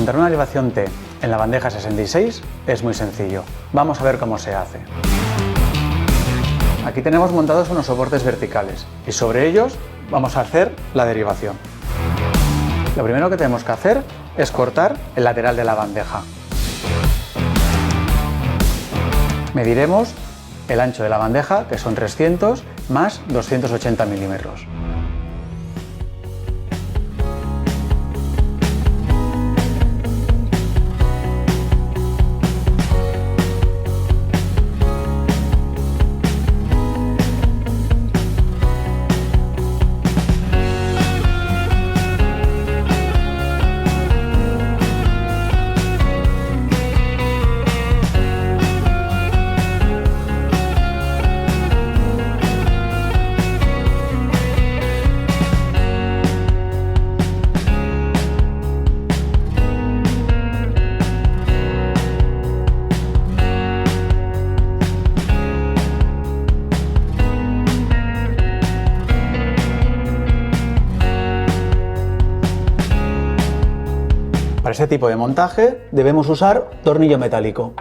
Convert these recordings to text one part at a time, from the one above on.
Montar una derivación T en la bandeja 66 es muy sencillo. Vamos a ver cómo se hace. Aquí tenemos montados unos soportes verticales y sobre ellos vamos a hacer la derivación. Lo primero que tenemos que hacer es cortar el lateral de la bandeja. Mediremos el ancho de la bandeja, que son 300 más 280 milímetros. Para este tipo de montaje debemos usar tornillo metálico.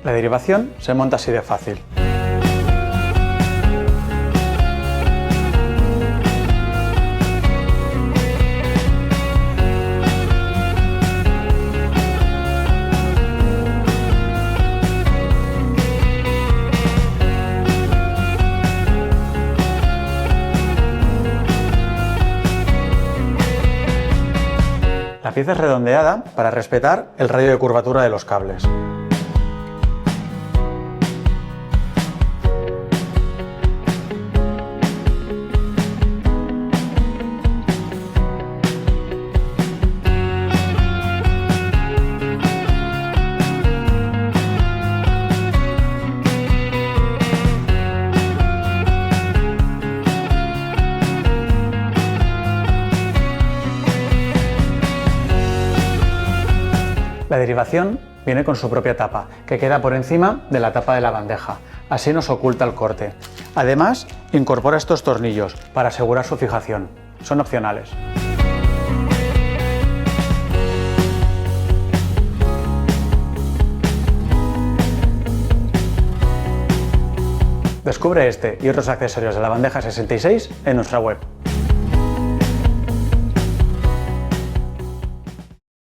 La derivación se monta así de fácil. La pieza es redondeada para respetar el radio de curvatura de los cables. La derivación viene con su propia tapa, que queda por encima de la tapa de la bandeja. Así nos oculta el corte. Además, incorpora estos tornillos para asegurar su fijación. Son opcionales. Descubre este y otros accesorios de la bandeja 66 en nuestra web.